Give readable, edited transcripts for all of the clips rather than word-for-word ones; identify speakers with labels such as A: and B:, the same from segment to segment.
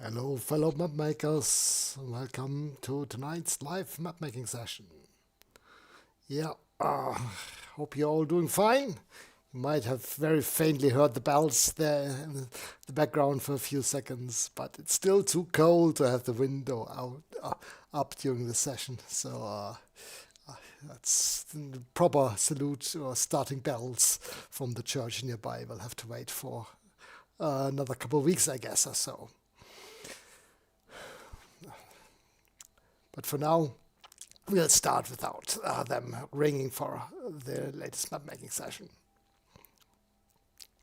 A: Hello, fellow map makers. Welcome to tonight's live map making session. Yeah, hope you're all doing fine. You might have very faintly heard the bells there in the background for a few seconds, but it's still too cold to have the window out up during the session. So that's the proper salute or starting bells from the church nearby. We'll have to wait for another couple of weeks, I guess, or so. But for now, we'll start without them ringing for the latest map making session.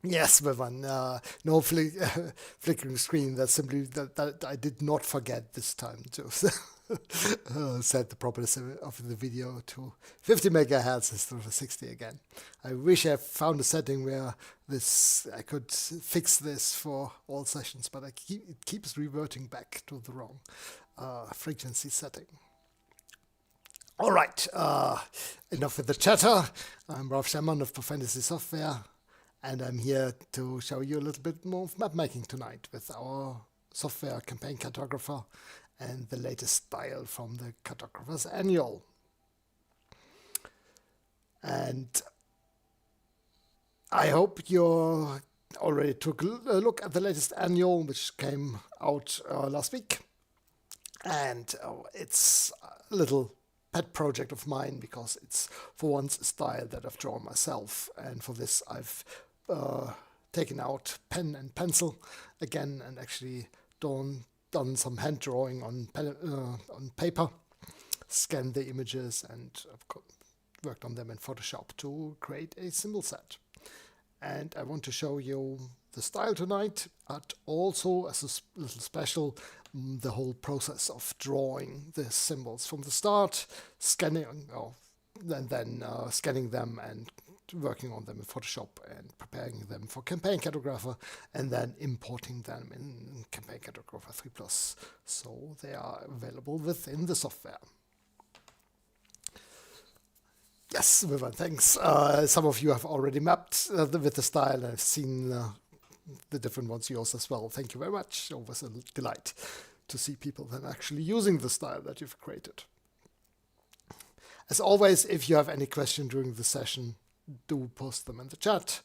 A: Yes, Vivan, no flickering screen. That's simply that I did not forget this time to set the properties of the video to 50 megahertz instead of 60 again. I wish I found a setting where I could fix this for all sessions, but it keeps reverting back to the wrong frequency setting. All right, enough with the chatter. I'm Ralph Sherman of Fantasy Software, and I'm here to show you a little bit more of map making tonight with our software campaign cartographer and the latest style from the Cartographer's Annual. And I hope you already took a look at the latest annual, which came out last week. And it's a little pet project of mine because it's for once a style that I've drawn myself. And for this, I've taken out pen and pencil again and actually done some hand drawing on paper, scanned the images, and worked on them in Photoshop to create a symbol set. And I want to show you the style tonight, but also as a little special, the whole process of drawing the symbols from the start, scanning them and working on them in Photoshop and preparing them for Campaign Cartographer and then importing them in Campaign Cartographer 3+, so they are available within the software. Yes, Vivian, thanks. Some of you have already mapped with the style. I've seen the different ones yours as well. Thank you very much. Always a delight to see people then actually using the style that you've created. As always, if you have any question during the session, do post them in the chat.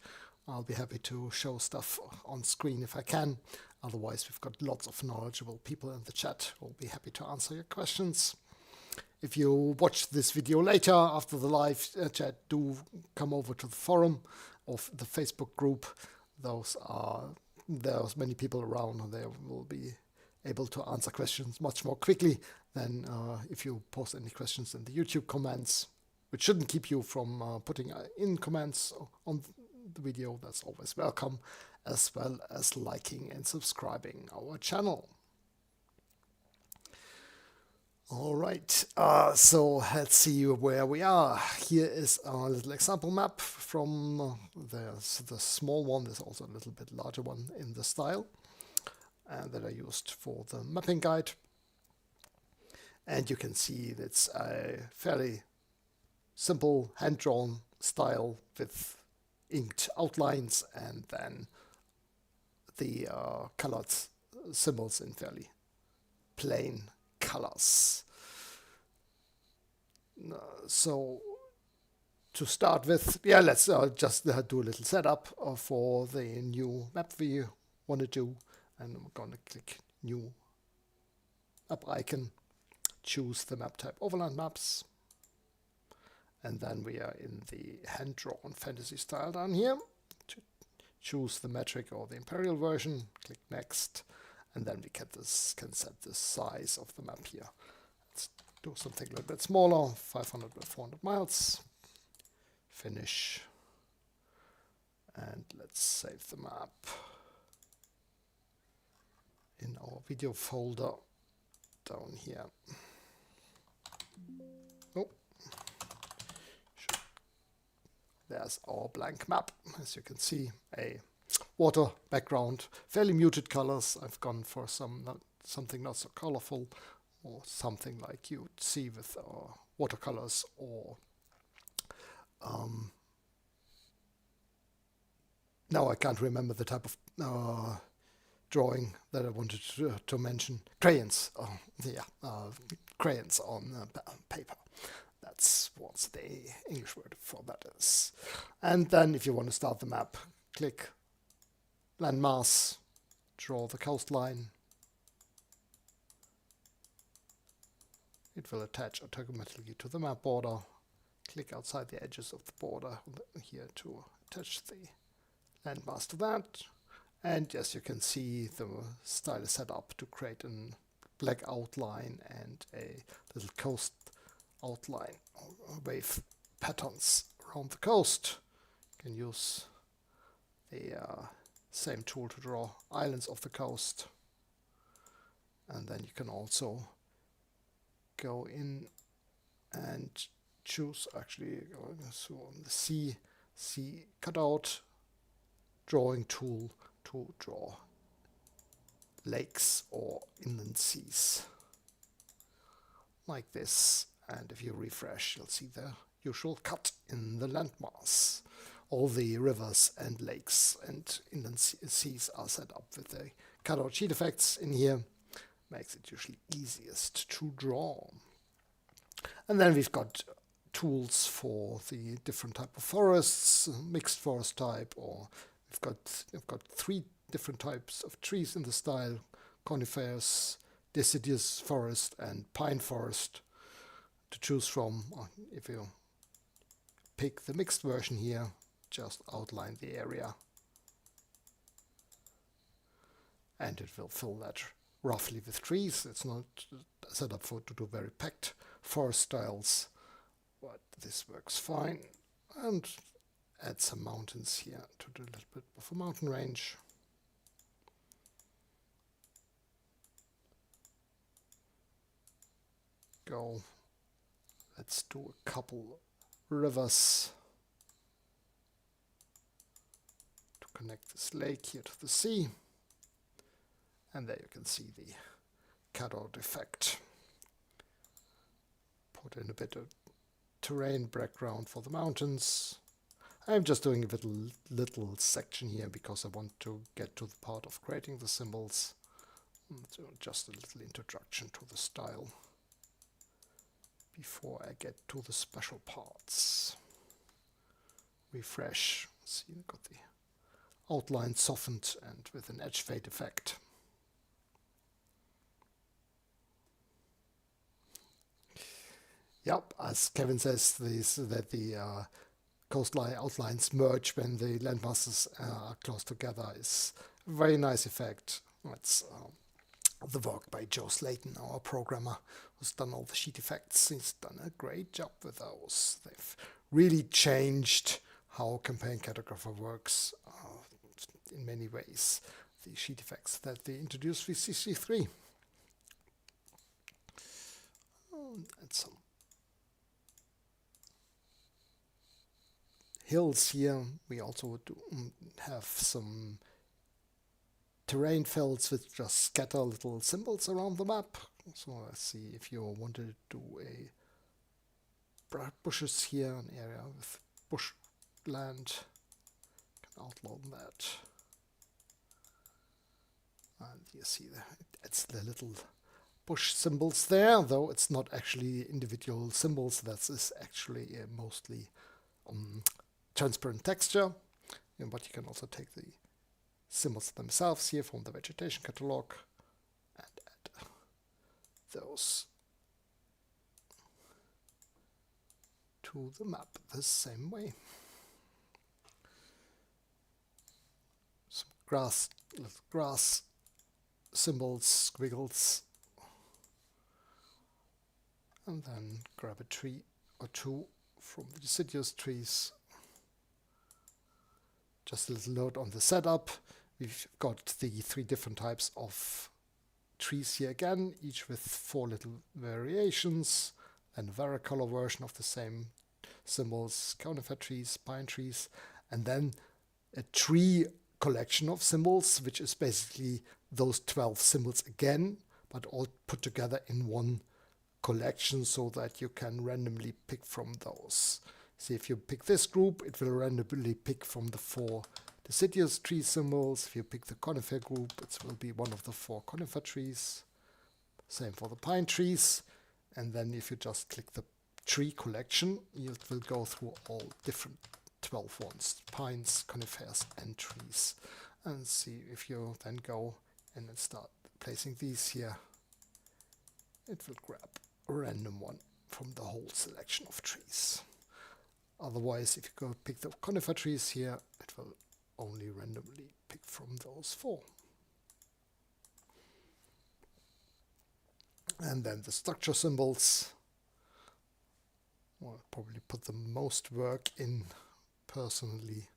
A: I'll be happy to show stuff on screen if I can. Otherwise, we've got lots of knowledgeable people in the chat who will be happy to answer your questions. If you watch this video later after the live chat, do come over to the forum of the Facebook group. There's many people around and they will be able to answer questions much more quickly than if you post any questions in the YouTube comments, which shouldn't keep you from putting in comments on the video. That's always welcome, as well as liking and subscribing our channel. All right, so let's see where we are. Here is a little example map from the small one. There's also a little bit larger one in the style that I used for the mapping guide. And you can see it's a fairly simple hand-drawn style with inked outlines and then the colored symbols in fairly plain colors. So to start with, let's just do a little setup for the new map we want to do. And I'm going to click new map icon, choose the map type Overland Maps. And then we are in the hand-drawn fantasy style down here. Choose the metric or the imperial version, click next. And then we can set the size of the map here. Let's do something a little bit smaller, 500 by 400 miles. Finish. And let's save the map in our video folder down here. Oh. There's our blank map. As you can see, a water background, fairly muted colors. I've gone for something not so colorful, or something like you'd see with watercolors or now I can't remember the type of drawing that I wanted to mention. Crayons. Oh, yeah, crayons on paper. That's what the English word for that is. And then if you want to start the map, click landmass, draw the coastline. It will attach automatically to the map border. Click outside the edges of the border here to attach the landmass to that. And as you can see, the style is set up to create a black outline and a little coast outline or wave patterns around the coast. You can use the same tool to draw islands off the coast. And then you can also go in and choose, actually, so on the sea cutout drawing tool to draw lakes or inland seas like this. And if you refresh, you'll see the usual cut in the landmass. All the rivers and lakes and inland seas are set up with the cutout sheet effects in here. Makes it usually easiest to draw. And then we've got tools for the different type of forests, mixed forest type, or we've got 3 different types of trees in the style: conifers, deciduous forest, and pine forest to choose from. If you pick the mixed version here, just outline the area and it will fill that roughly with trees. It's not set up to do very packed forest styles, but this works fine. And add some mountains here to do a little bit of a mountain range. Let's do a couple rivers to connect this lake here to the sea. And there you can see the cutout effect. Put in a bit of terrain background for the mountains. I'm just doing a little section here because I want to get to the part of creating the symbols. So just a little introduction to the style before I get to the special parts. Refresh. See, we've got the outline softened and with an edge fade effect. Yep, as Kevin says, that the coastline outlines merge when the landmasses are close together is a very nice effect. That's the work by Joe Slayton, our programmer, who's done all the sheet effects. He's done a great job with those. They've really changed how Campaign Cartographer works in many ways. The sheet effects that they introduced with CC3. And some hills here. We also do have some terrain fields which just scatter little symbols around the map. So let's see, if you wanted to do a bushes here, an area with bushland, you can outline that. And you see it's the little bush symbols there, though it's not actually individual symbols. That is actually mostly transparent texture. But you can also take the symbols themselves here from the vegetation catalog and add those to the map the same way. Some grass symbols, squiggles, and then grab a tree or two from the deciduous trees. Just a little note on the setup. We've got the 3 different types of trees here again, each with 4 little variations, and a varicolor version of the same symbols: conifer trees, pine trees, and then a tree collection of symbols, which is basically those 12 symbols again, but all put together in one collection so that you can randomly pick from those. See, if you pick this group, it will randomly pick from the 4 deciduous tree symbols. If you pick the conifer group, it will be one of the 4 conifer trees. Same for the pine trees. And then if you just click the tree collection, it will go through all different 12 ones, pines, conifers, and trees. And see if you then go and then start placing these here, it will grab a random one from the whole selection of trees. Otherwise, if you go pick the conifer trees here, it will only randomly pick from those 4. And then the structure symbols. I'll probably put the most work in personally.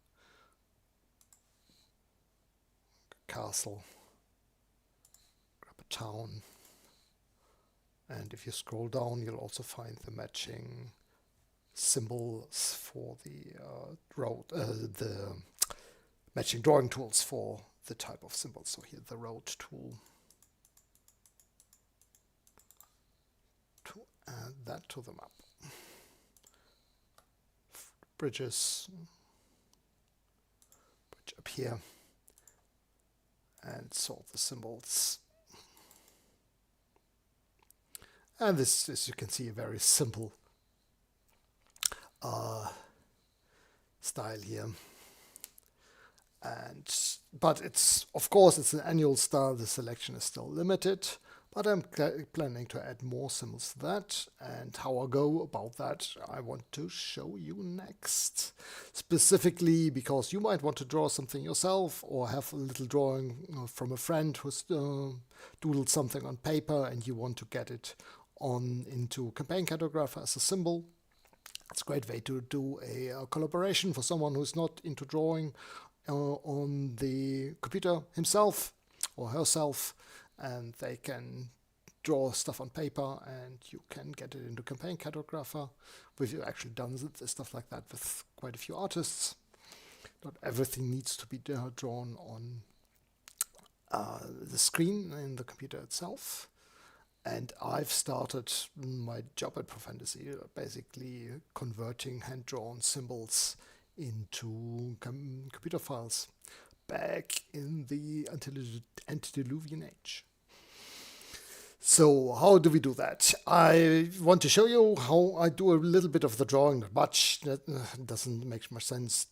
A: Castle, grab a town, and if you scroll down, you'll also find the matching symbols for the road, the matching drawing tools for the type of symbols. So here the road tool, to add that to the map. Bridges, bridge up here, and sort the symbols. And this, as you can see, a very simple style here. But it's, of course, it's an annual style. The selection is still limited, but I'm planning to add more symbols to that. And how I go about that, I want to show you next. Specifically because you might want to draw something yourself or have a little drawing from a friend who's doodled something on paper and you want to get it on into Campaign Cartographer as a symbol. It's a great way to do a collaboration for someone who's not into drawing on the computer himself or herself, and they can draw stuff on paper and you can get it into Campaign Cartographer. We've actually done stuff like that with quite a few artists. Not everything needs to be drawn on the screen in the computer itself. And I've started my job at Profantasy, basically converting hand-drawn symbols into computer files back in the antediluvian age. So how do we do that? I want to show you how I do a little bit of the drawing, not much. That doesn't make much sense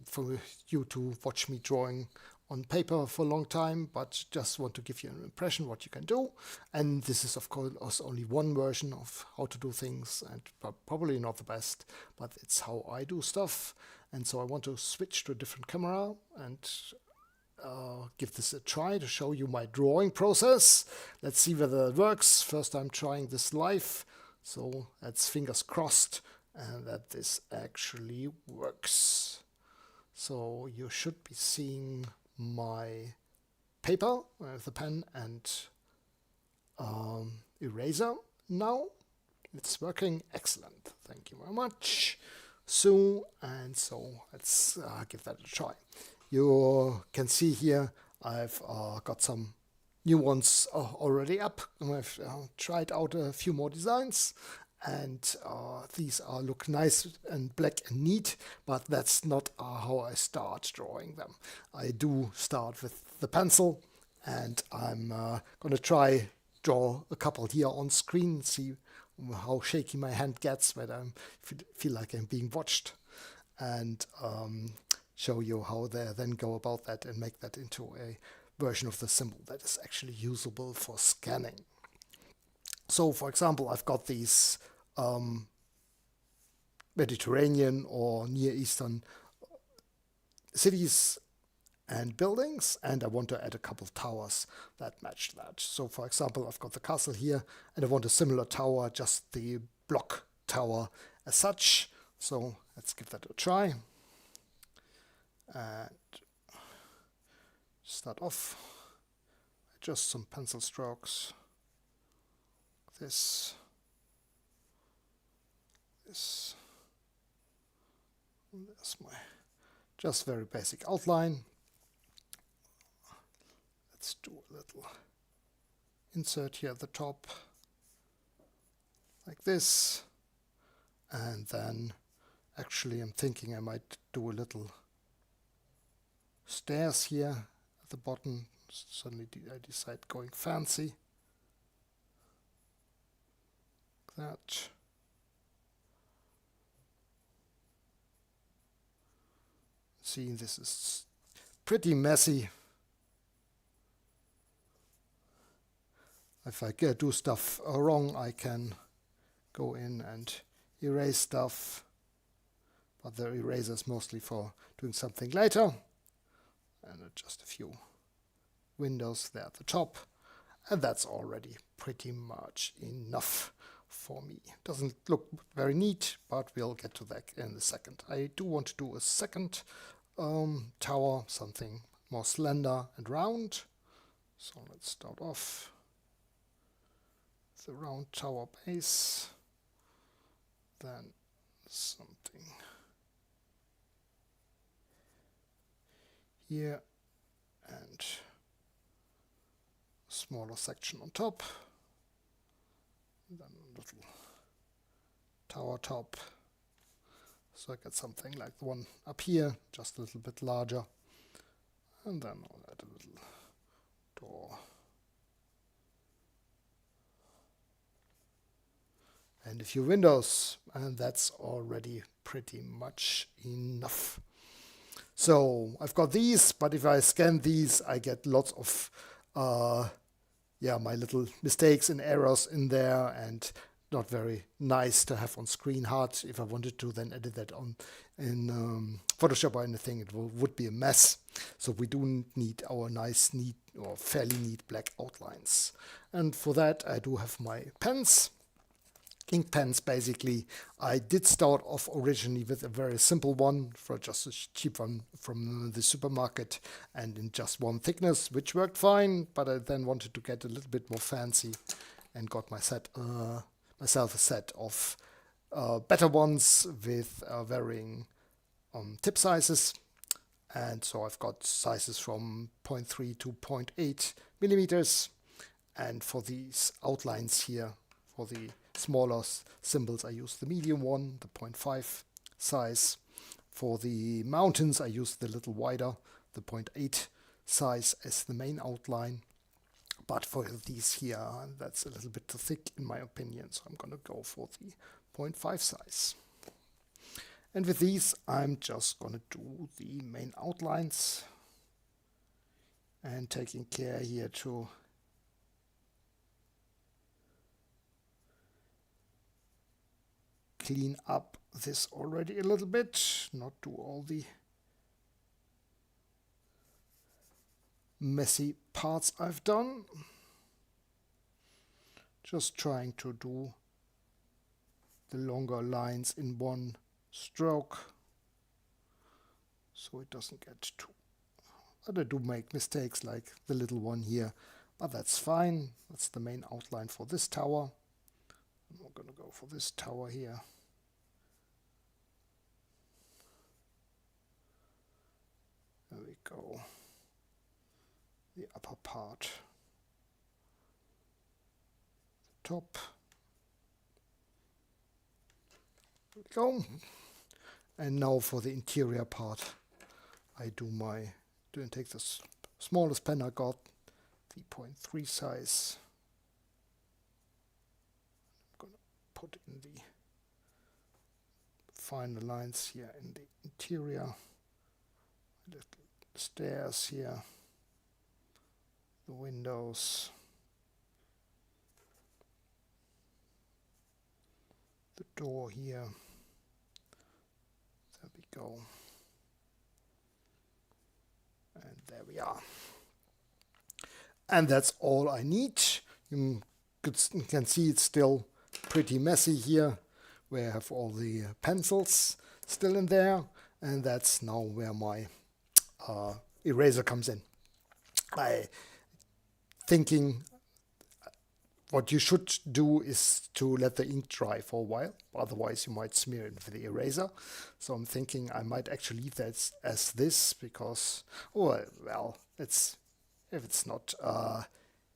A: for you to watch me drawing on paper for a long time, but just want to give you an impression what you can do. And this is, of course, only one version of how to do things, and probably not the best, but it's how I do stuff. And so I want to switch to a different camera and give this a try to show you my drawing process. Let's see whether it works. First I'm trying this live, so that's fingers crossed and that this actually works. So you should be seeing my paper with a pen and eraser now. It's working excellent. Thank you very much, Sue. And so let's give that a try. You can see here I've got some new ones already up. I've tried out a few more designs, and these look nice and black and neat, but that's not how I start drawing them. I do start with the pencil, and I'm going to draw a couple here on screen, see how shaky my hand gets when I feel like I'm being watched, and show you how they then go about that and make that into a version of the symbol that is actually usable for scanning. So, for example, I've got these Mediterranean or Near Eastern cities and buildings, and I want to add a couple of towers that match that. So, for example, I've got the castle here, and I want a similar tower, just the block tower as such. So, let's give that a try. And start off, just some pencil strokes. This. There's my just very basic outline. Let's do a little insert here at the top, like this. And then actually I'm thinking I might do a little stairs here at the bottom. Suddenly I decide going fancy. That. See, this is pretty messy. If I do stuff wrong, I can go in and erase stuff. But the eraser is mostly for doing something later. And just a few windows there at the top. And that's already pretty much enough for me. Doesn't look very neat, but we'll get to that in a second. I do want to do a second tower, something more slender and round. So let's start off with the round tower base. Then something here and a smaller section on top. Then a little tower top. So I get something like the one up here, just a little bit larger. And then I'll add a little door. And a few windows, and that's already pretty much enough. So I've got these, but if I scan these, I get lots of my little mistakes and errors in there, and not very nice to have on screen. Hard if I wanted to then edit that on in Photoshop or anything, it would be a mess. So we do need our nice, neat or fairly neat black outlines. And for that I do have my pens. Ink pens, basically. I did start off originally with a very simple one, for just a cheap one from the supermarket, and in just one thickness, which worked fine, but I then wanted to get a little bit more fancy and got myself a set of better ones with varying tip sizes. And so I've got sizes from 0.3 to 0.8 millimeters. And for these outlines here, for the smaller symbols, I use the medium one, the 0.5 size. For the mountains, I use the little wider, the 0.8 size as the main outline. But for these here, that's a little bit too thick in my opinion, so I'm going to go for the 0.5 size. And with these, I'm just going to do the main outlines and taking care here to clean up this already a little bit, not do all the messy parts I've done. Just trying to do the longer lines in one stroke so it doesn't get too... But I do make mistakes like the little one here, but that's fine. That's the main outline for this tower. And we're going to go for this tower here. There we go. The upper part. The top. There we go. And now for the interior part, I take the smallest pen I got, the 0.3 size. I'm going to put in the final lines here in the interior. Little stairs here, the windows, the door here. There we go. And there we are. And that's all I need. You can see it's still pretty messy here, where I have all the pencils still in there. And that's now where my eraser comes in. Thinking what you should do is to let the ink dry for a while, otherwise you might smear it with the eraser. So I'm thinking I might actually leave that as this, because if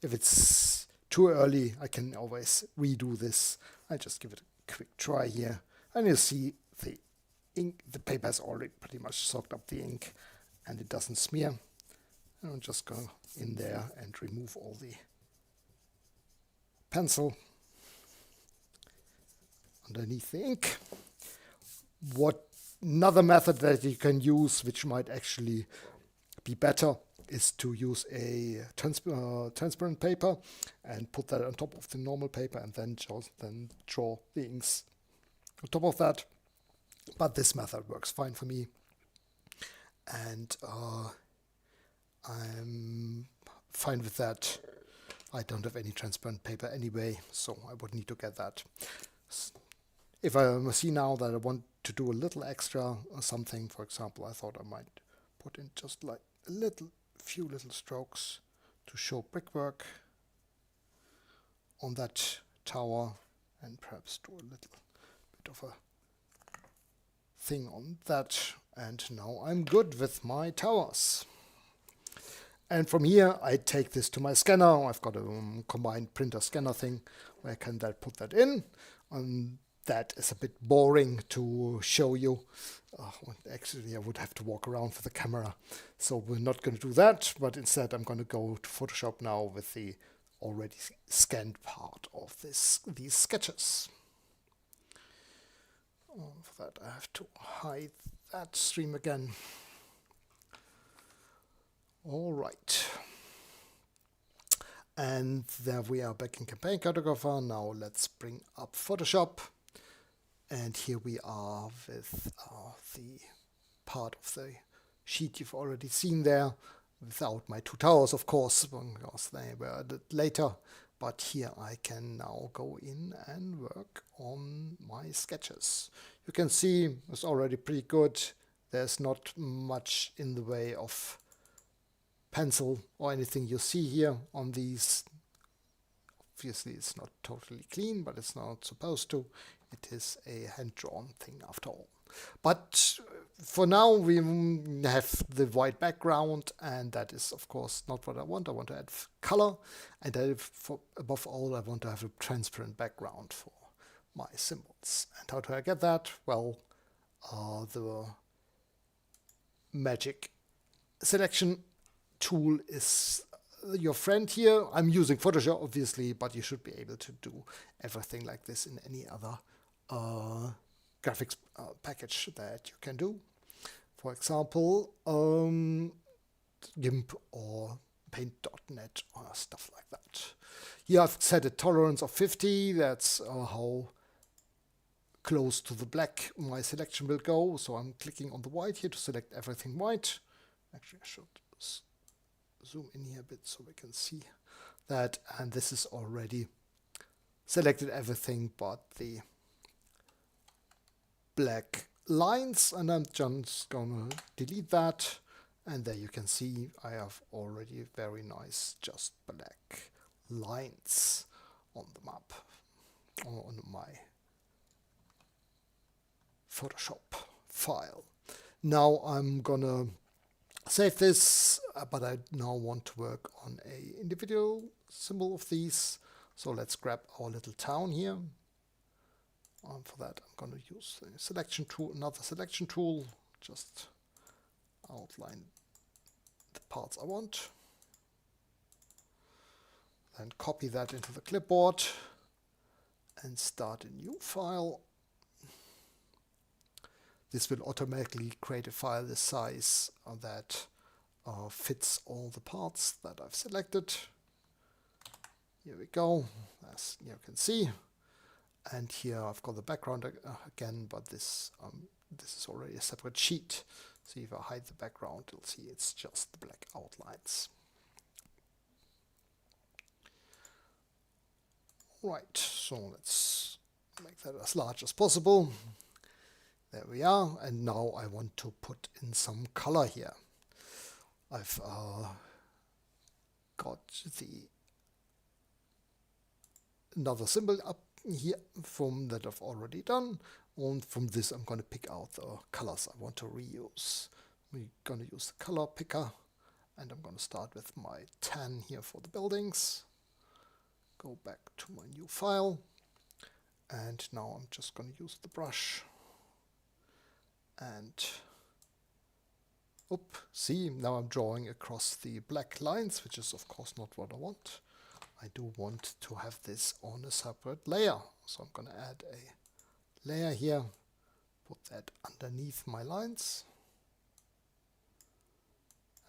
A: it's too early, I can always redo this. I just give it a quick try here, and you see the ink, the paper has already pretty much soaked up the ink, and it doesn't smear. And I'm just going in there and remove all the pencil underneath the ink. Another method that you can use, which might actually be better, is to use a transparent paper and put that on top of the normal paper and then draw the inks on top of that. But this method works fine for me, and I'm fine with that. I don't have any transparent paper anyway, so I would need to get that. If I see now that I want to do a little extra or something, for example, I thought I might put in just like a few little strokes to show brickwork on that tower, and perhaps do a little bit of a thing on that. And now I'm good with my towers. And from here I take this to my scanner. I've got a combined printer scanner thing where I can then put that in. That is a bit boring to show you. Actually, I would have to walk around with the camera. So we're not going to do that, but instead I'm going to go to Photoshop now with the already scanned part of these sketches. For that I have to hide that stream again. All right. And there we are back in Campaign Cartographer. Now let's bring up Photoshop. And here we are with the part of the sheet you've already seen there, without my two towers, of course, because they were added later. But here I can now go in and work on my sketches. You can see it's already pretty good. There's not much in the way of pencil or anything you see here on these. Obviously it's not totally clean, but it's not supposed to. It is a hand-drawn thing after all. But for now we have the white background, and that is of course not what I want. I want to add color, and above all I want to have a transparent background for my symbols. And how do I get that? Well, the magic selection tool is your friend here. I'm using Photoshop obviously, but you should be able to do everything like this in any other graphics package that you can do. For example, GIMP or Paint.net or stuff like that. Here I've set a tolerance of 50. That's how close to the black my selection will go. So I'm clicking on the white here to select everything white. Actually, I should zoom in here a bit so we can see that. And this is already selected everything but the black lines, and I'm just gonna delete that. And there you can see I have already very nice just black lines on the map, on my Photoshop file. Now I'm gonna save this, but I now want to work on a individual symbol of these. So let's grab our little town here. For that I'm going to use a selection tool, another selection tool, just outline the parts I want. Then copy that into the clipboard and start a new file. This will automatically create a file the size that fits all the parts that I've selected. Here we go, as you can see. And here I've got the background again, but this is already a separate sheet. So if I hide the background, you'll see it's just the black outlines. Right, so let's make that as large as possible. There we are, and now I want to put in some color here. I've got another symbol up here from that I've already done, and from this I'm going to pick out the colors I want to reuse. We're going to use the color picker, and I'm going to start with my tan here for the buildings. Go back to my new file, and now I'm just going to use the brush and Oop, see, now I'm drawing across the black lines, which is of course not what I want. I do want to have this on a separate layer. So I'm going to add a layer here, put that underneath my lines.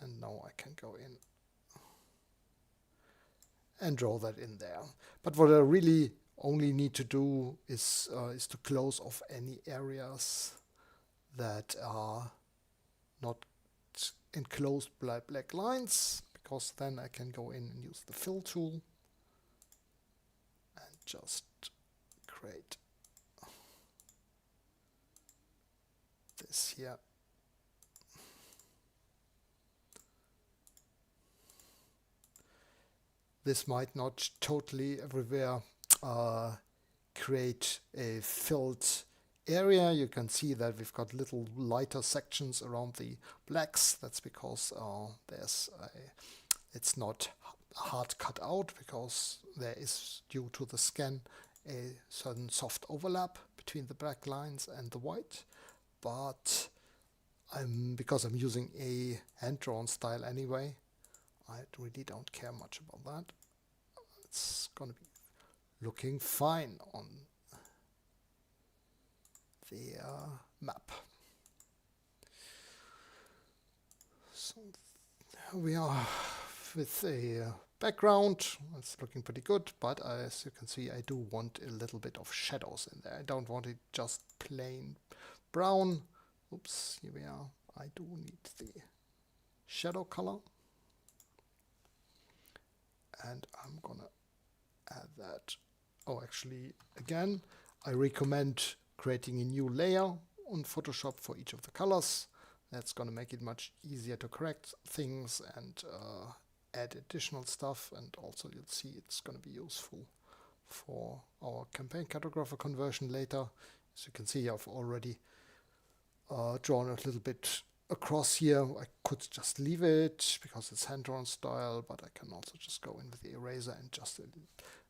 A: And now I can go in and draw that in there. But what I really only need to do is to close off any areas that are not enclosed by black lines, because then I can go in and use the fill tool and just create this here. This might not totally everywhere create a filled area. You can see that we've got little lighter sections around the blacks. That's because it's not hard cut out, because there is, due to the scan, a certain soft overlap between the black lines and the white. But because I'm using a hand-drawn style anyway, I really don't care much about that. It's going to be looking fine on the map. So there we are with a background. It's looking pretty good, but as you can see, I do want a little bit of shadows in there. I don't want it just plain brown. Oops, here we are. I do need the shadow color. And I'm gonna add that. Oh, actually, again, I recommend creating a new layer on Photoshop for each of the colors. That's gonna make it much easier to correct things and add additional stuff. And also you'll see it's gonna be useful for our campaign cartographer conversion later. As you can see, I've already drawn a little bit across here. I could just leave it because it's hand-drawn style, but I can also just go in with the eraser and just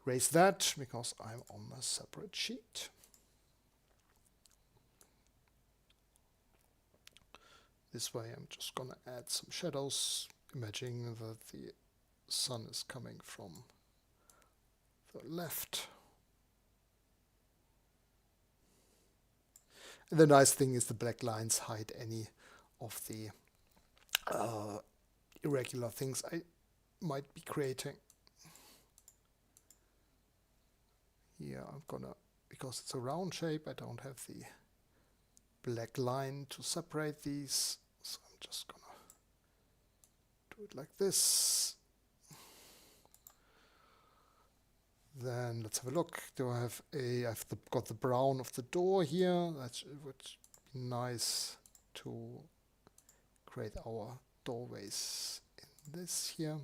A: erase that because I'm on a separate sheet. This way I'm just gonna add some shadows, imagining that the sun is coming from the left. And the nice thing is the black lines hide any of the irregular things I might be creating. Here I'm gonna, because it's a round shape, I don't have the black line to separate these, so I'm just gonna do it like this. Then let's have a look. Do I have I've got the brown of the door here. That would be nice to create our doorways in this here.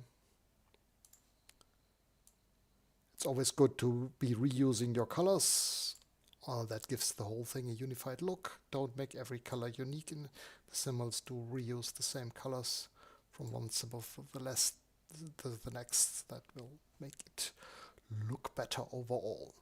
A: It's always good to be reusing your colors. That gives the whole thing a unified look. Don't make every color unique in the symbols. Do reuse the same colors from one symbol for the next. That will make it look better overall.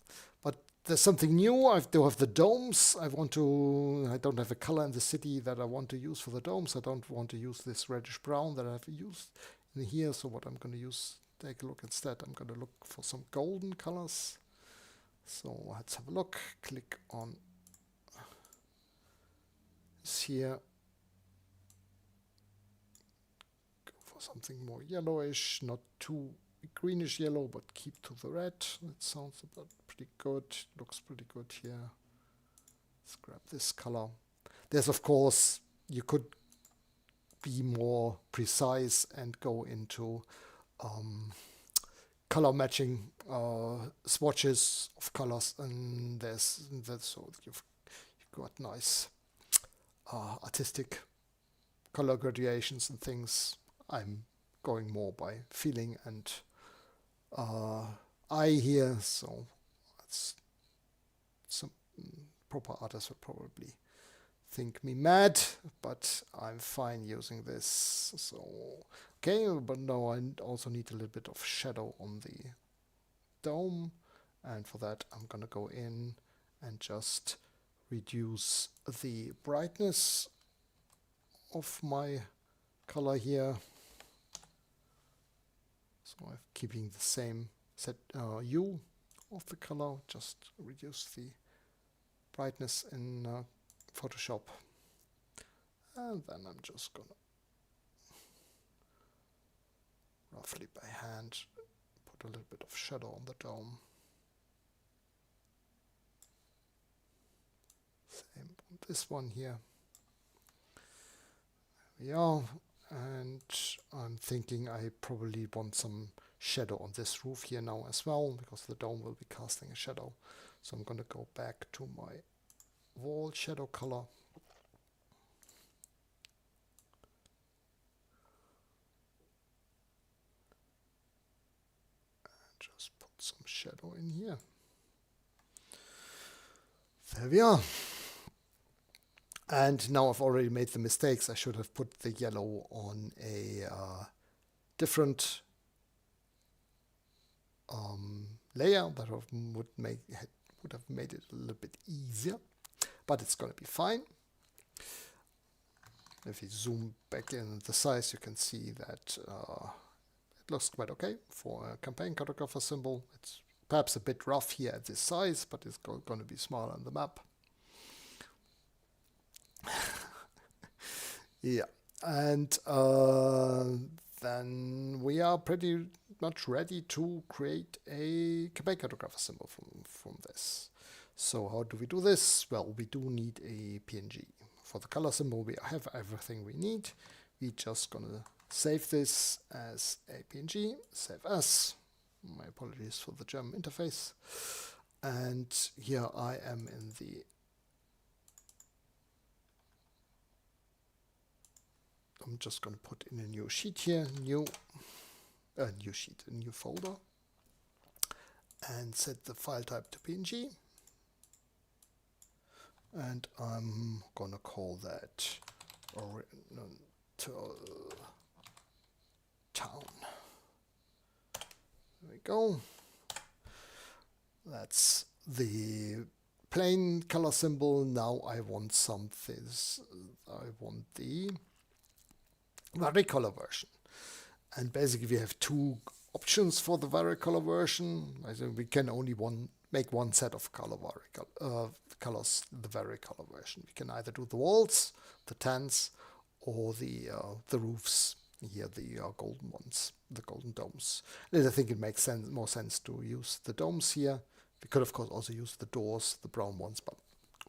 A: But there's something new. I do have the domes. I don't have a color in the city that I want to use for the domes. I don't want to use this reddish brown that I've used in here. So what I'm going to use, take a look instead. I'm going to look for some golden colors. So let's have a look. Click on this here. Go for something more yellowish, not too greenish yellow, but keep to the red. That sounds about pretty good. Looks pretty good here. Let's grab this color. There's, of course, you could be more precise and go into color matching swatches of colors, and so you've got nice artistic color gradations and things. I'm going more by feeling and eye here, so that's some proper artists would probably think me mad, but I'm fine using this. So okay, but now I also need a little bit of shadow on the dome, and for that I'm gonna go in and just reduce the brightness of my color here. So I'm keeping the same set hue of the color, just reduce the brightness in Photoshop. And then I'm just gonna roughly by hand put a little bit of shadow on the dome. Same on this one here. There we are. And I'm thinking I probably want some shadow on this roof here now as well, because the dome will be casting a shadow. So I'm going to go back to my wall shadow color. And just put some shadow in here. There we are. And now I've already made the mistakes. I should have put the yellow on a different layer. That would have made it a little bit easier, but it's going to be fine. If you zoom back in the size, you can see that it looks quite okay for a campaign cartographer symbol. It's perhaps a bit rough here at this size, but it's going to be smaller on the map. Yeah, and then we are pretty much ready to create a campaign cartographer symbol from this. So how do we do this? Well, we do need a PNG. For the color symbol, we have everything we need. We're just gonna save this as a PNG, save as. My apologies for the German interface. And here I am in the I'm just going to put in a new sheet here, a new folder, and set the file type to PNG. And I'm going to call that Oriental Town. There we go. That's the plain color symbol. Now I want something. I want the varicolor version, and basically we have two options for the varicolor version. I think we can only make one set of colors the varicolor version. We can either do the walls, the tents, or the roofs here, the golden ones, the golden domes. And I think it makes more sense to use the domes here. We could of course also use the doors, the brown ones, but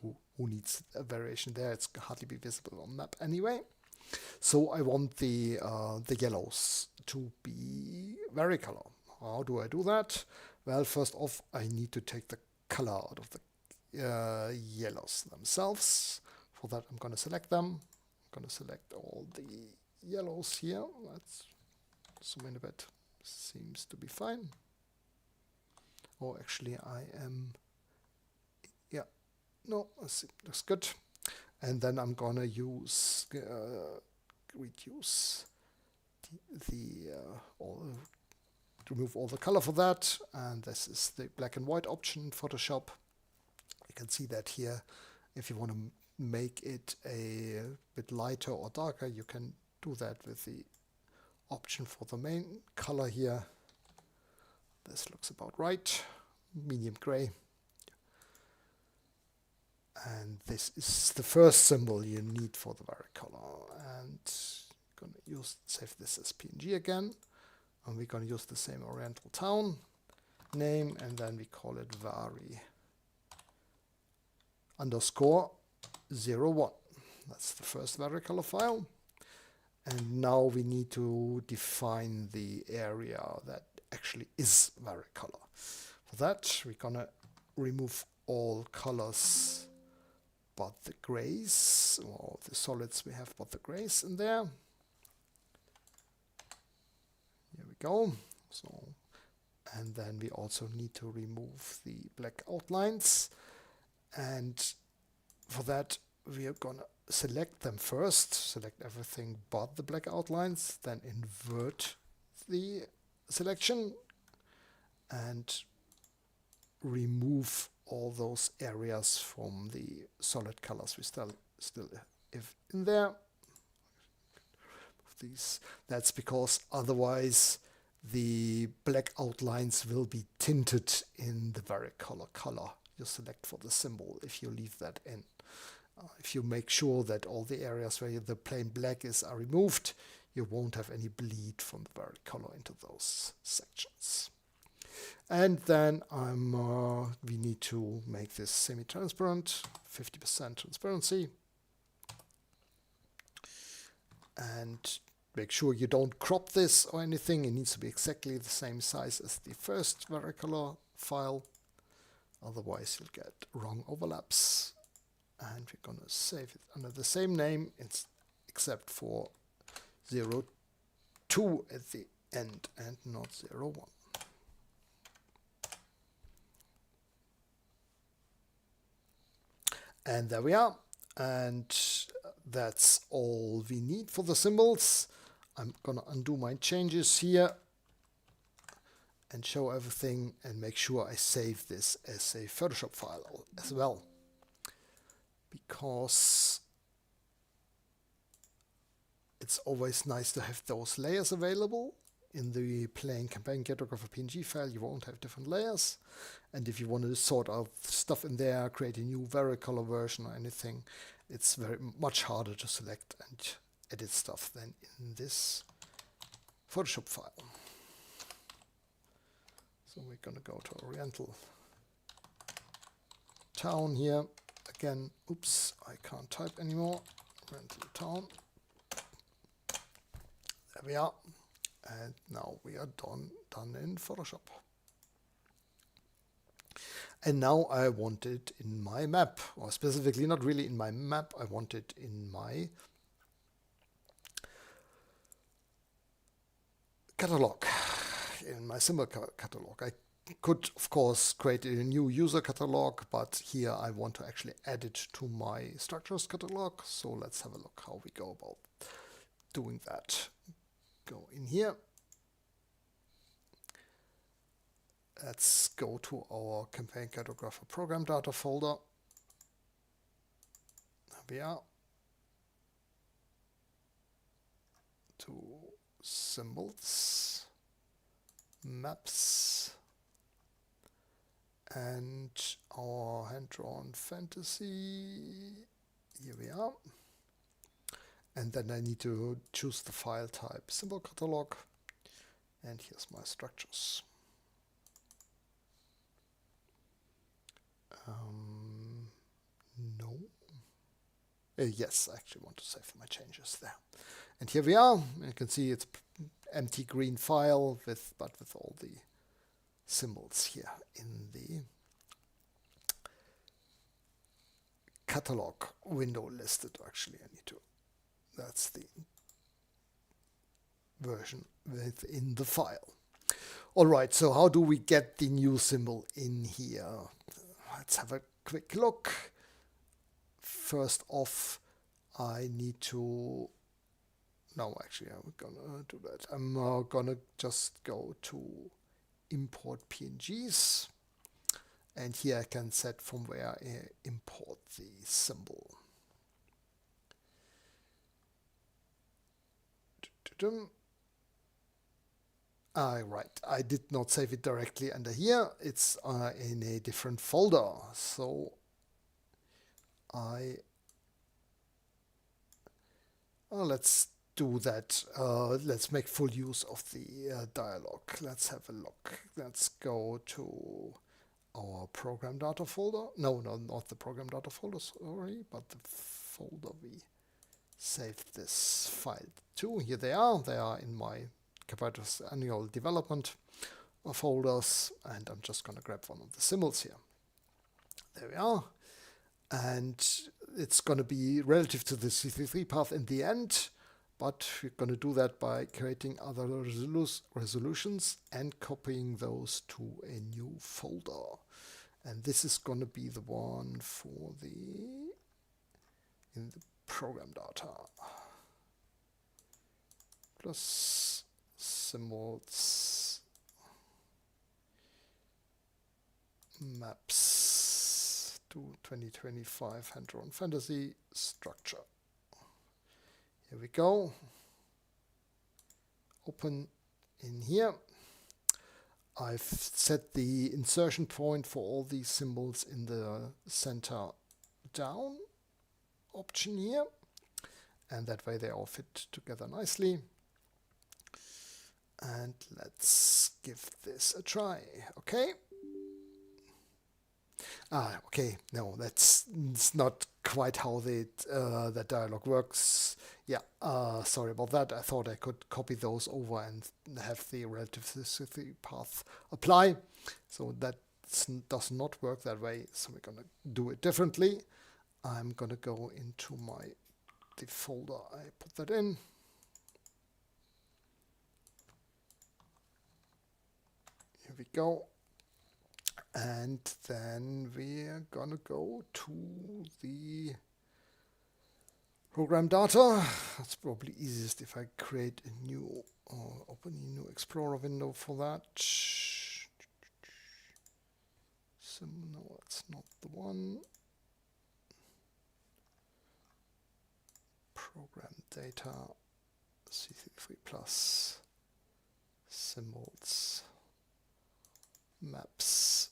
A: who needs a variation there? It's hardly be visible on the map anyway. So I want the yellows to be varicolor. How do I do that? Well, first off, I need to take the color out of the yellows themselves. For that, I'm going to select them. I'm going to select all the yellows here. Let's zoom in a bit. Seems to be fine. Oh, actually, I am. Yeah, no, looks good. And then I'm gonna use reduce remove all the color for that. And this is the black and white option in Photoshop. You can see that here. If you want to make it a bit lighter or darker, you can do that with the option for the main color here. This looks about right. Medium gray. And this is the first symbol you need for the varicolor. And I'm going to save this as PNG again. And we're going to use the same Oriental Town name, and then we call it vari _01. That's the first varicolor file. And now we need to define the area that actually is varicolor. For that, we're going to remove all colors but the grays, or the solids we have but the grays in there. Here we go. So, and then we also need to remove the black outlines, and for that we are gonna select them first, select everything but the black outlines, then invert the selection and remove all those areas from the solid colors we still have in there. these. That's because otherwise the black outlines will be tinted in the varicolour color you select for the symbol if you leave that in. If you make sure that all the areas where the plain black is are removed, you won't have any bleed from the varicolour into those sections. And then we need to make this semi-transparent, 50% transparency. And make sure you don't crop this or anything. It needs to be exactly the same size as the first varicolour file. Otherwise you'll get wrong overlaps. And we're going to save it under the same name, except for 02 at the end and not 01. And there we are. And that's all we need for the symbols. I'm going to undo my changes here and show everything and make sure I save this as a Photoshop file as well. Because it's always nice to have those layers available. In the plain campaign cartographer PNG file, you won't have different layers. And if you want to sort out stuff in there, create a new varicolour version or anything, it's very much harder to select and edit stuff than in this Photoshop file. So we're going to go to Oriental Town here. Again, oops, I can't type anymore. Oriental Town. There we are. And now we are done in Photoshop. And now I want it in my map, or specifically not really in my map, I want it in my catalog, in my symbol catalog. I could, of course, create a new user catalog, but here I want to actually add it to my structures catalog. So let's have a look how we go about doing that. Go in here. Let's go to our campaign cartographer program data folder. There we are. To symbols, maps, and our hand-drawn fantasy. Here we are. And then I need to choose the file type symbol catalog. And here's my structures. No. Yes, I actually want to save my changes there. And here we are. You can see it's empty green file but with all the symbols here in the catalog window listed. Actually, I need to. That's the version within the file. All right, so how do we get the new symbol in here? Let's have a quick look. First off, I need to... No, actually, I'm gonna do that. I'm gonna just go to import PNGs. And here I can set from where I import the symbol. Right, I did not save it directly under here. It's in a different folder. So let's do that. Let's make full use of the dialog. Let's have a look. Let's go to our program data folder. No, not the program data folder, sorry, but the folder we saved this file to. Here they are. They are in my Camperdo's annual development folders, and I'm just going to grab one of the symbols here. There we are. And it's going to be relative to the C33 path in the end, but we're going to do that by creating other resolutions and copying those to a new folder. And this is going to be the one for in the program data. Plus symbols, maps to 2025 hand-drawn fantasy structure. Here we go. open in here. I've set the insertion point for all these symbols in the center down option here, and that way they all fit together nicely. And let's give this a try. Okay. Okay. No, that's not quite how that dialog works. Yeah, sorry about that. I thought I could copy those over and have the relativity path apply. So that does not work that way. So we're gonna do it differently. I'm gonna go into the folder I put that in. Here we go. And then we're gonna go to the program data. It's probably easiest if I create a new or open a new Explorer window for that. So no, that's not the one. Program data, C63 plus, symbols, maps.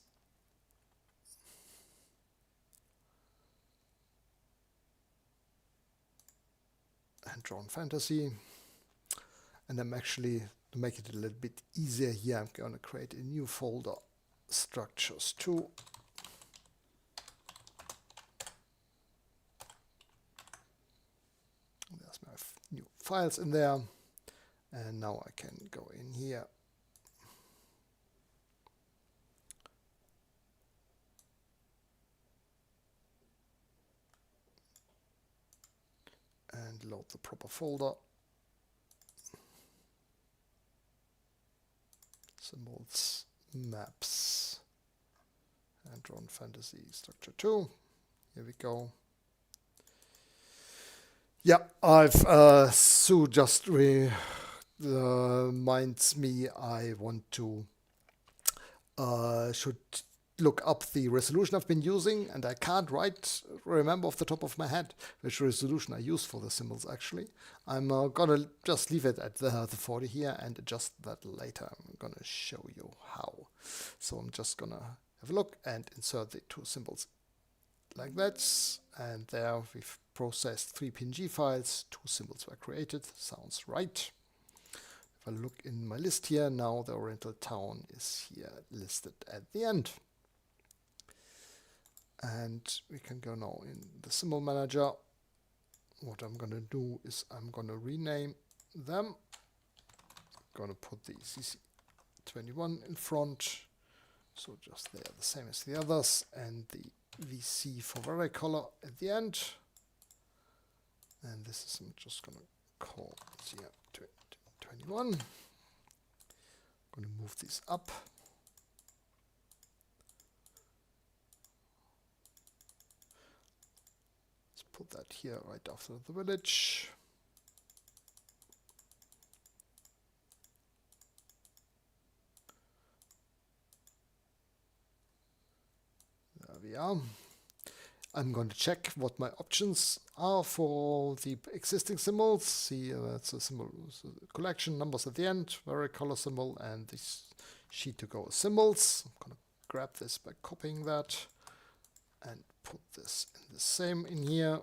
A: And Drawn Fantasy. And I'm actually, to make it a little bit easier here, I'm going to create a new folder, Structures 2. There's my new files in there. And now I can go in here. And load the proper folder. Symbols, maps, and Drawn Fantasy Structure 2. Here we go. Yeah, I've Sue just reminds me I want to should look up the resolution I've been using, and I can't remember off the top of my head which resolution I use for the symbols actually. I'm gonna just leave it at the 40 here and adjust that later. I'm gonna show you how. So I'm just gonna have a look and insert the two symbols like that, and there we've processed 3 PNG files, 2 symbols were created. Sounds right. If I look in my list here, now the Oriental Town is here listed at the end. And we can go now in the symbol manager. What I'm going to do is I'm going to rename them. I'm going to put the CC21 in front. So just they're the same as the others. And the VC for Varicolor at the end. And this is, I'm just going to call 21. I'm going to move these up. Put that here right after the village. There we are. I'm going to check what my options are for the existing symbols. See, that's a symbol collection, numbers at the end, Varicolor symbol, and this sheet to go symbols. I'm going to grab this by copying that and put this in the same in here.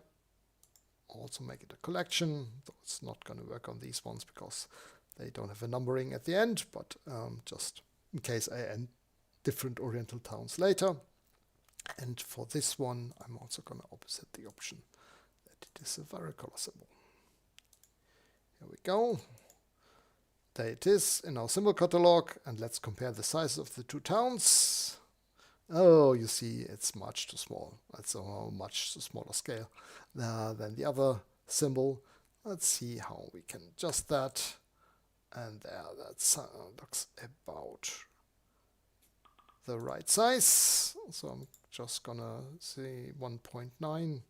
A: Also make it a collection, though it's not going to work on these ones because they don't have a numbering at the end, but just in case I end different Oriental towns later. And for this one, I'm also going to set the option that it is a Varicolor symbol. Here we go. There it is in our symbol catalog, and let's compare the size of the two towns. Oh, you see, it's much too small. It's a much smaller scale than the other symbol. Let's see how we can adjust that. And there, that looks about the right size. So I'm just gonna say 1.9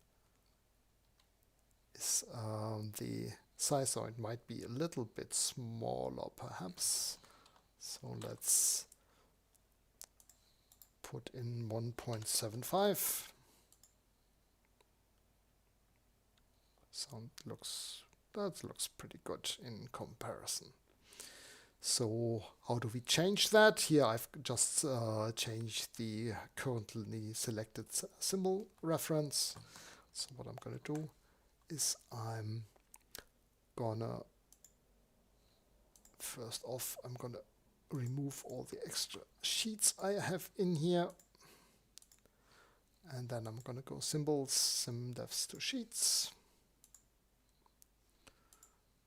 A: is the size, so it might be a little bit smaller perhaps. So let's put in 1.75. That looks pretty good in comparison. So how do we change that? Here I've just changed the currently selected symbol reference. So what I'm going to do is I'm gonna first off I'm gonna remove all the extra sheets I have in here, and then I'm gonna go symbols, SymDevs to sheets,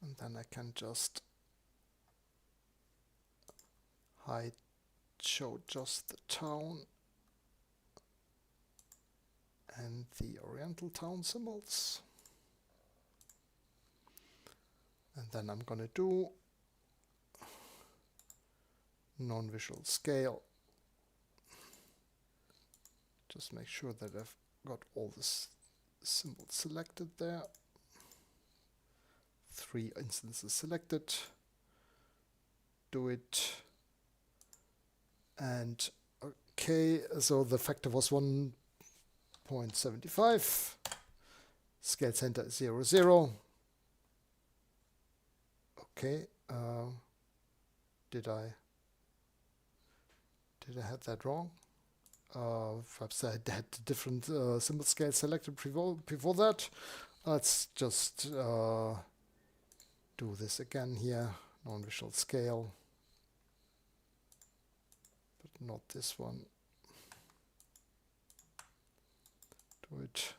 A: and then I can just show just the town and the Oriental town symbols. And then I'm gonna do non-visual scale. Just make sure that I've got all the symbols selected there. 3 instances selected. Do it. And okay, so the factor was 1.75. Scale center is 0, 0. Okay, did I have that wrong? Perhaps I had different symbol scale selected before that. Let's just do this again here. Non-visual scale, but not this one. Do it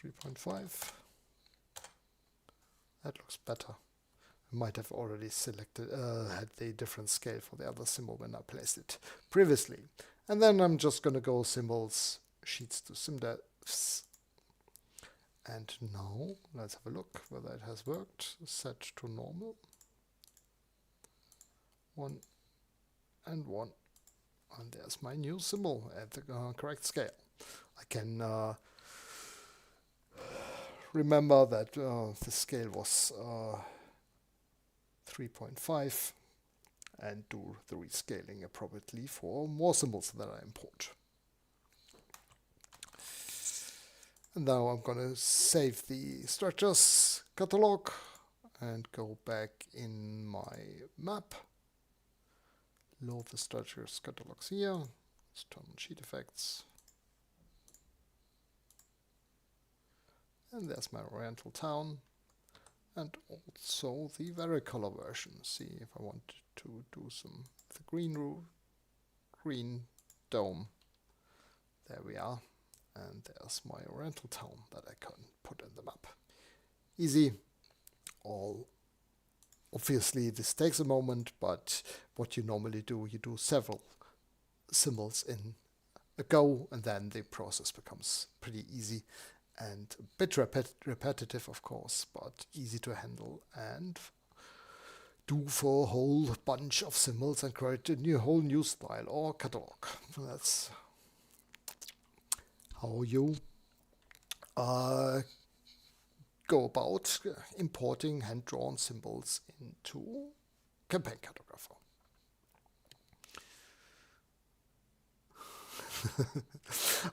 A: 3.5. That looks better. I might have already selected, had the different scale for the other symbol when I placed it previously. And then I'm just going to go symbols, sheets to SymDevs. And now let's have a look whether it has worked. Set to normal. 1 and 1. And there's my new symbol at the correct scale. I can remember that the scale was 3.5 and do the rescaling appropriately for more symbols that I import. And now I'm going to save the structures catalog and go back in my map. Load the structures catalogs here. Let's turn on sheet effects. And there's my Oriental town. And also the Varicolor version. See if I want to do some the green dome. There we are. And there's my Oriental town that I can put in the map. Easy. Obviously this takes a moment, but what you normally do, you do several symbols in a go, and then the process becomes pretty easy. And a bit repetitive, of course, but easy to handle and do for a whole bunch of symbols and create a whole new style or catalog. So that's how you go about importing hand-drawn symbols into Campaign Cartographer.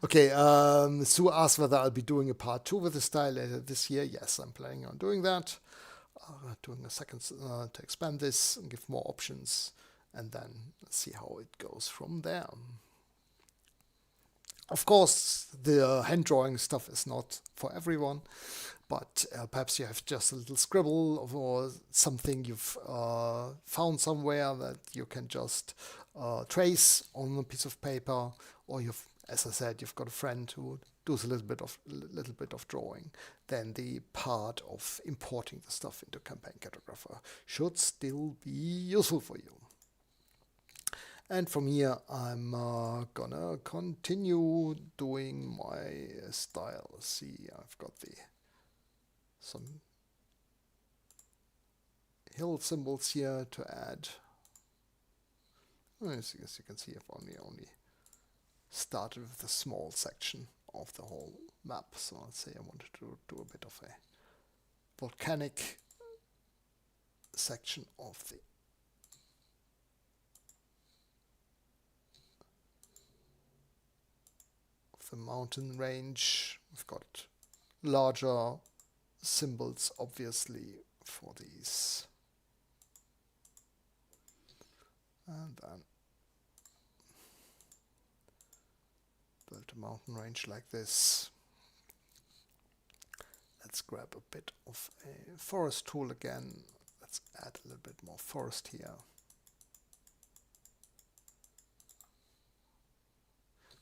A: Okay, Sue asked whether I'll be doing a part 2 with the style later this year. Yes, I'm planning on doing that. Doing a second to expand this and give more options, and then see how it goes from there. Of course, the hand drawing stuff is not for everyone, but perhaps you have just a little scribble or something you've found somewhere that you can just trace on a piece of paper, or you've, as I said, you've got a friend who does a little bit of drawing. Then the part of importing the stuff into Campaign Cartographer should still be useful for you. And from here, I'm gonna continue doing my style. See, I've got some hill symbols here to add. As you can see, I've only started with a small section of the whole map. So let's say I wanted to do a bit of a volcanic section of the mountain range. We've got larger symbols, obviously, for these. And then build a mountain range like this. Let's grab a bit of a forest tool again. Let's add a little bit more forest here.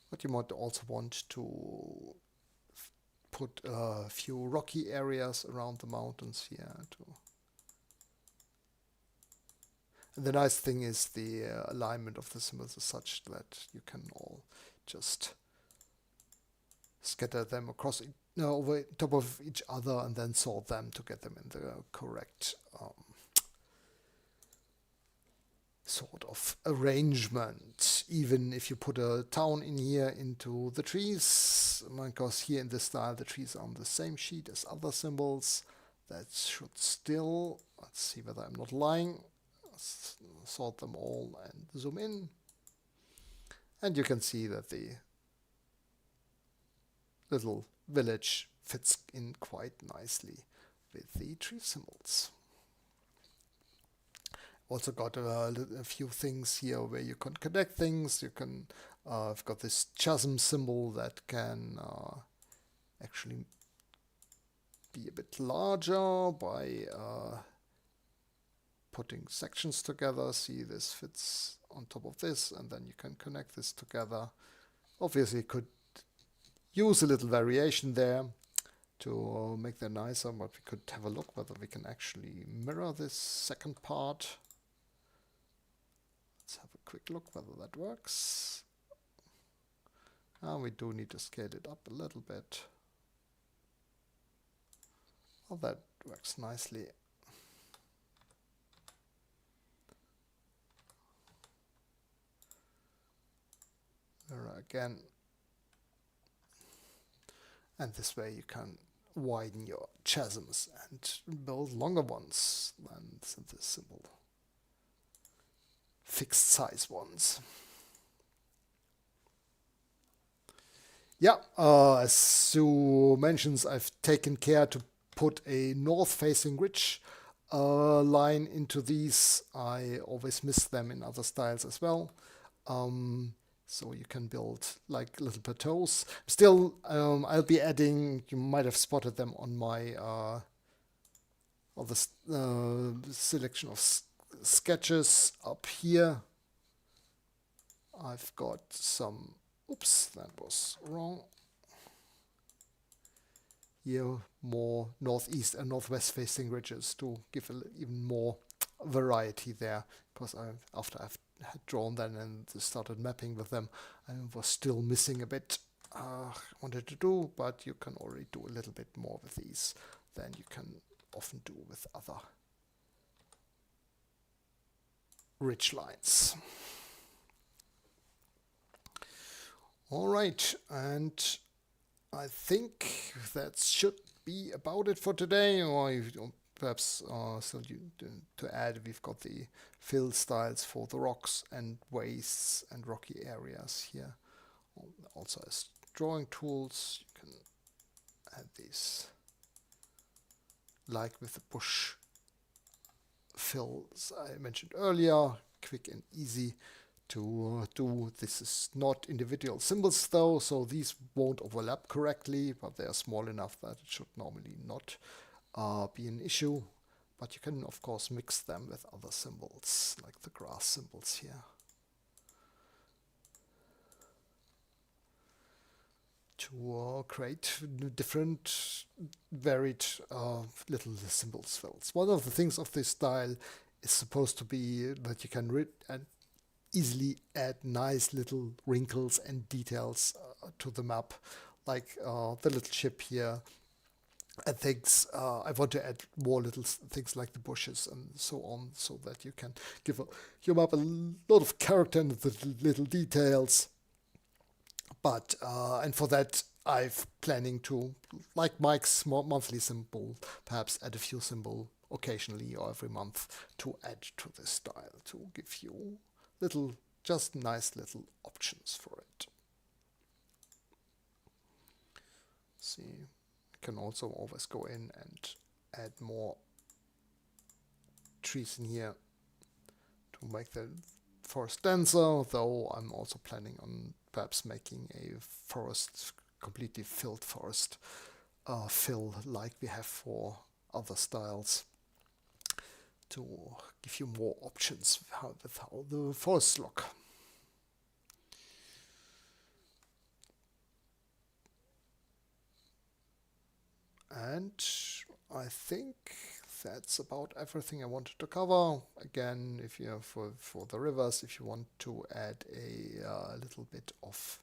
A: But you might also want to put a few rocky areas around the mountains here too. And the nice thing is the alignment of the symbols is such that you can all just scatter them across over top of each other and then sort them to get them in the correct sort of arrangement. Even if you put a town in here into the trees, because here in this style the trees are on the same sheet as other symbols, that should still, let's see whether I'm not lying, sort them all and zoom in, and you can see that the little village fits in quite nicely with the tree symbols. Also got a few things here where you can connect things. You can, I've got this chasm symbol that can actually be a bit larger by putting sections together. See, this fits on top of this, and then you can connect this together. Obviously, you could use a little variation there to make that nicer, but we could have a look whether we can actually mirror this second part. Let's have a quick look whether that works. We do need to scale it up a little bit. Well, that works nicely. Mirror again. And this way you can widen your chasms and build longer ones than this symbol. Fixed size ones. Yeah, as Sue mentions, I've taken care to put a north-facing ridge line into these. I always miss them in other styles as well. So you can build like little plateaus. Still, I'll be adding, you might have spotted them on my selection of sketches up here. I've got some, oops, that was wrong. Here, more northeast and northwest facing ridges to give even more variety there, because after I've had drawn them and started mapping with them, I was still missing a bit wanted to do, but you can already do a little bit more with these than you can often do with other ridge lines. All right, and I think that should be about it for today, or perhaps still to add, we've got the fill styles for the rocks and wastes and rocky areas here. Also as drawing tools, you can add these, like with the bush fills I mentioned earlier, quick and easy to do. This is not individual symbols though, so these won't overlap correctly, but they are small enough that it should normally not be an issue. But you can of course mix them with other symbols, like the grass symbols here, to create different varied little symbols fills. One of the things of this style is supposed to be that you can easily add nice little wrinkles and details to the map, like the little ship here and things. I want to add more little things like the bushes and so on, so that you can give your map a lot of character and the little details. But and for that I'm planning to, like Mike's monthly symbol, perhaps add a few symbols occasionally or every month to add to this style, to give you little, just nice little options for it. See, you can also always go in and add more trees in here to make the forest denser, though I'm also planning on perhaps making a forest, completely filled forest, fill like we have for other styles, to give you more options with how the forests look. And I think that's about everything I wanted to cover. Again, if you for the rivers, if you want to add a little bit of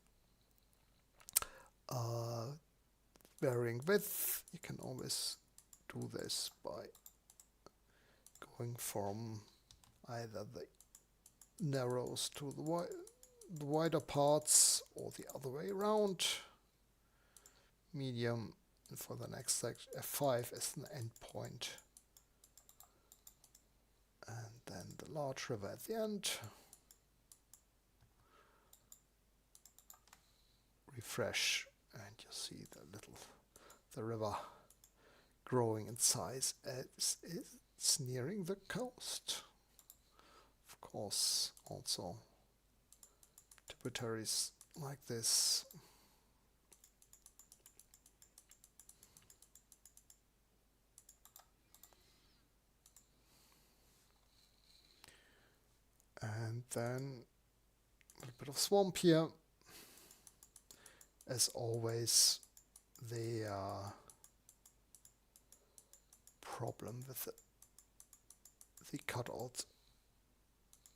A: varying width, you can always do this by going from either the narrows to the wider parts, or the other way around. Medium, and for the next section, F5 is an endpoint. And then the large river at the end. Refresh, and you see the river growing in size as it's nearing the coast. Of course, also tributaries like this. And then a little bit of swamp here. As always, the problem with the cutout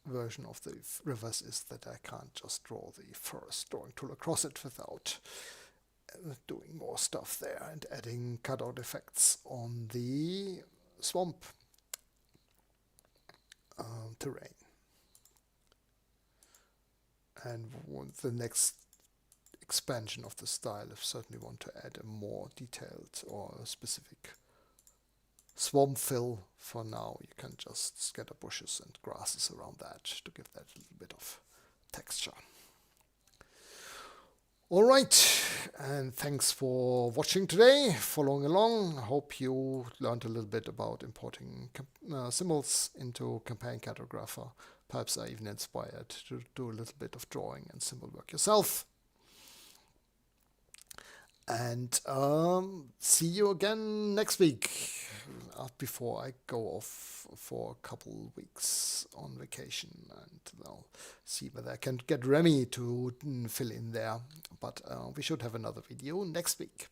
A: version of the rivers is that I can't just draw the forest drawing tool across it without doing more stuff there and adding cutout effects on the swamp terrain. And the next expansion of the style, I certainly want to add a more detailed or a specific swamp fill. For now, you can just scatter bushes and grasses around that to give that a little bit of texture. Alright, and thanks for watching today, following along. I hope you learned a little bit about importing symbols into Campaign Cartographer. Perhaps are even inspired to do a little bit of drawing and symbol work yourself. And see you again next week, before I go off for a couple weeks on vacation, and I'll see whether I can get Remy to fill in there. But we should have another video next week.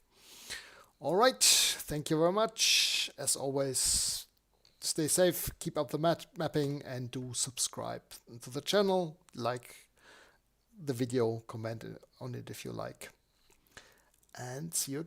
A: All right, thank you very much. As always, stay safe, keep up the mapping, and do subscribe to the channel, like the video, comment on it if you like. And see you again.